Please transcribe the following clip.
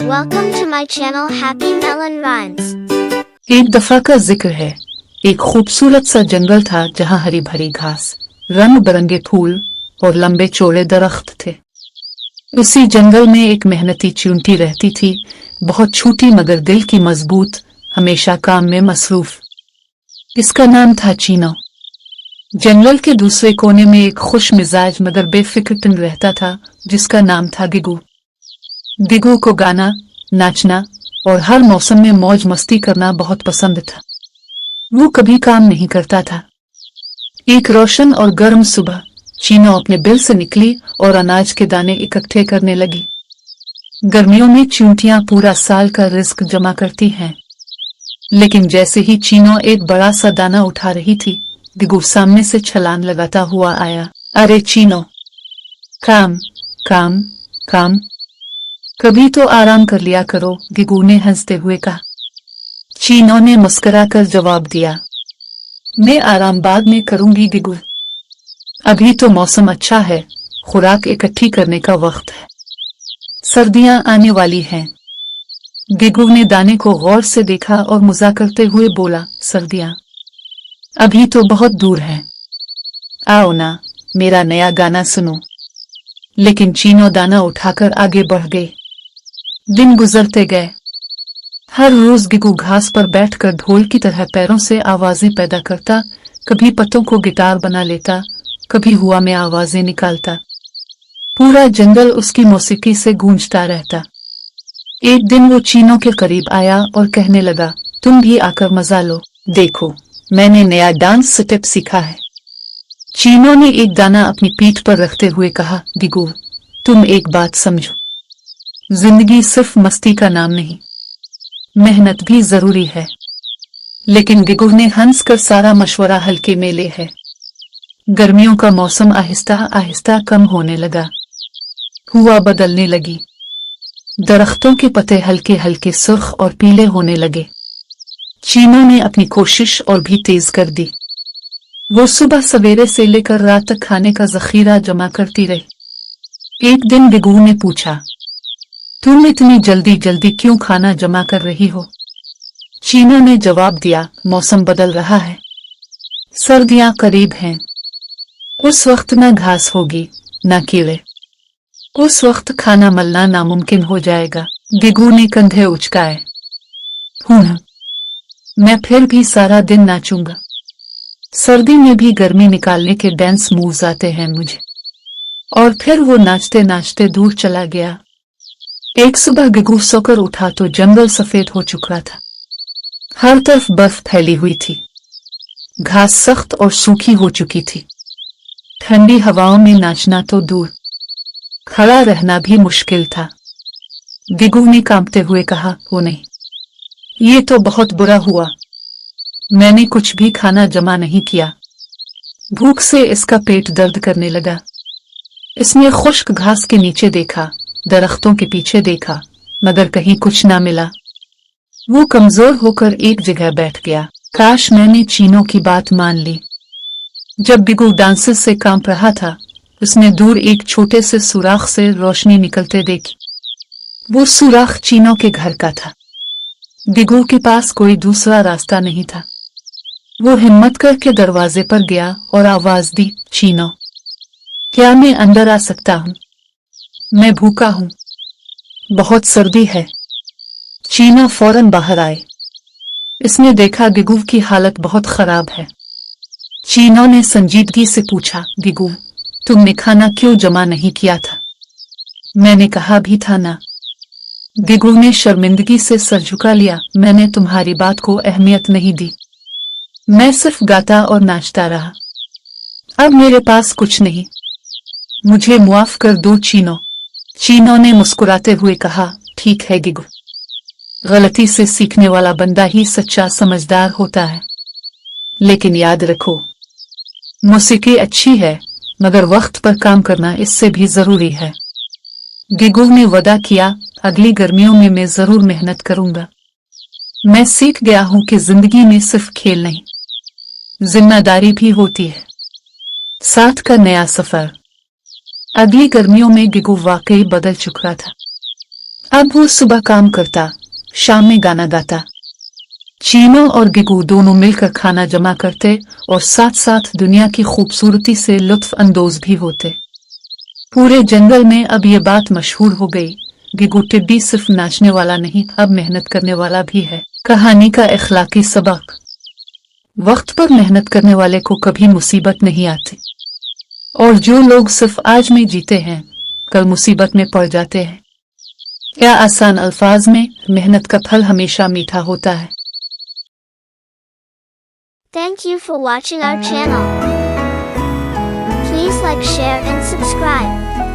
Welcome to my channel Happy Melon Rhymes. एक दफा का जिक्र है। एक खूबसूरत सा जंगल था जहाँ हरी भरी घास, रंग बिरंगे फूल और लंबे चौड़े दरख्त थे। उसी जंगल में एक मेहनती चींटी रहती थी, बहुत छोटी मगर दिल की मजबूत, हमेशा काम में मसरूफ। इसका नाम था चीनो। जंगल के दूसरे कोने में एक खुश मिजाज मगर बेफिक्र टिन रहता था जिसका नाम था गिगू। गिगू को गाना, नाचना और हर मौसम में मौज मस्ती करना बहुत पसंद था। वो कभी काम नहीं करता था। एक रोशन और गर्म सुबह चीनो अपने बिल से निकली और अनाज के दाने इकट्ठे करने लगी। गर्मियों में चींटियां पूरा साल का रिस्क जमा करती हैं, लेकिन जैसे ही चीनो एक बड़ा सा दाना उठा रही थी, गिगू सामने से छलांग लगाता हुआ आया। अरे चीनो, काम काम काम, कभी तो आराम कर लिया करो, गिगू ने हंसते हुए कहा। चीनो ने मुस्कुराकर जवाब दिया, मैं आराम बाद में करूंगी गिगू, अभी तो मौसम अच्छा है, खुराक इकट्ठी करने का वक्त है, सर्दियां आने वाली हैं। गिगू ने दाने को गौर से देखा और मजाक करते हुए बोला, सर्दियां अभी तो बहुत दूर हैं, आओ ना मेरा नया गाना सुनो। लेकिन चीनो दाना उठाकर आगे बढ़ गई। दिन गुजरते गए। हर रोज गिगू घास पर बैठकर ढोल की तरह पैरों से आवाजें पैदा करता, कभी पत्तों को गिटार बना लेता, कभी हवा में आवाजें निकालता। पूरा जंगल उसकी मौसीकी से गूंजता रहता। एक दिन वो चीनो के करीब आया और कहने लगा, तुम भी आकर मजा लो, देखो मैंने नया डांस स्टेप सीखा है। चीनो ने एक दाना अपनी पीठ पर रखते हुए कहा, गिगू तुम एक बात समझो, जिंदगी सिर्फ मस्ती का नाम नहीं, मेहनत भी जरूरी है। लेकिन गिगू ने हंसकर सारा मशवरा हल्के में ले है। गर्मियों का मौसम आहिस्ता आहिस्ता कम होने लगा। हवा बदलने लगी। दरख्तों के पत्ते हल्के हल्के सुर्ख और पीले होने लगे। चीनो ने अपनी कोशिश और भी तेज कर दी। वो सुबह सवेरे से लेकर रात तक खाने का जखीरा जमा करती रही। एक दिन गिगू ने पूछा, तुम इतनी जल्दी जल्दी क्यों खाना जमा कर रही हो? चीनो ने जवाब दिया, मौसम बदल रहा है, सर्दियां करीब हैं, उस वक्त न घास होगी न कीड़े, उस वक्त खाना मलना नामुमकिन हो जाएगा। गिगू ने कंधे उचकाए, मैं फिर भी सारा दिन नाचूंगा, सर्दी में भी गर्मी निकालने के डांस मूव्स आते हैं मुझे। और फिर वो नाचते नाचते दूर चला गया। एक सुबह गिगू सोकर उठा तो जंगल सफेद हो चुका था। हर तरफ बर्फ फैली हुई थी। घास सख्त और सूखी हो चुकी थी। ठंडी हवाओं में नाचना तो दूर, खड़ा रहना भी मुश्किल था। गिगू ने कांपते हुए कहा, ओ नहीं, ये तो बहुत बुरा हुआ, मैंने कुछ भी खाना जमा नहीं किया। भूख से इसका पेट दर्द करने लगा। इसने खुश्क घास के नीचे देखा, दरख्तों के पीछे देखा, मगर कहीं कुछ ना मिला। वो कमजोर होकर एक जगह बैठ गया। काश मैंने चीनो की बात मान ली। जब गिगू डांसेस से कांप रहा था, उसने दूर एक छोटे से सुराख से रोशनी निकलते देखी। वो सुराख चीनो के घर का था। गिगू के पास कोई दूसरा रास्ता नहीं था। वो हिम्मत करके दरवाजे पर गया और आवाज दी, चीनो, क्या मैं अंदर आ सकता हूं? मैं भूखा हूं, बहुत सर्दी है। चीनो फौरन बाहर आए। इसने देखा गिगू की हालत बहुत खराब है। चीनो ने संजीदगी से पूछा, गिगू तुमने खाना क्यों जमा नहीं किया था? मैंने कहा भी था ना। गिगू ने शर्मिंदगी से सर झुका लिया, मैंने तुम्हारी बात को अहमियत नहीं दी, मैं सिर्फ गाता और नाचता रहा। अब मेरे पास कुछ नहीं, मुझे मुआफ कर दो चीनो। चीनो ने मुस्कुराते हुए कहा, ठीक है गिगू, गलती से सीखने वाला बंदा ही सच्चा समझदार होता है। लेकिन याद रखो, मौसीकी अच्छी है मगर वक्त पर काम करना इससे भी जरूरी है। गिगू ने वादा किया, अगली गर्मियों में मैं जरूर मेहनत करूंगा। मैं सीख गया हूं कि जिंदगी में सिर्फ खेल नहीं, जिम्मेदारी भी होती है। साथ का नया सफर। अगली गर्मियों में गिगू वाकई बदल चुका था। अब वो सुबह काम करता, शाम में गाना गाता। चीनो और गिगू दोनों मिलकर खाना जमा करते और साथ साथ दुनिया की खूबसूरती से लुत्फ अंदोज भी होते। पूरे जंगल में अब ये बात मशहूर हो गई, गिगू टिड्डी सिर्फ नाचने वाला नहीं, अब मेहनत करने वाला भी है। कहानी का इखलाकी सबक, वक्त पर मेहनत करने वाले को कभी मुसीबत नहीं आती, और जो लोग सिर्फ आज में जीते हैं कल मुसीबत में पड़ जाते हैं। या आसान अल्फाज में, मेहनत का फल हमेशा मीठा होता है। Thank you for watching our channel. Please like, share and subscribe.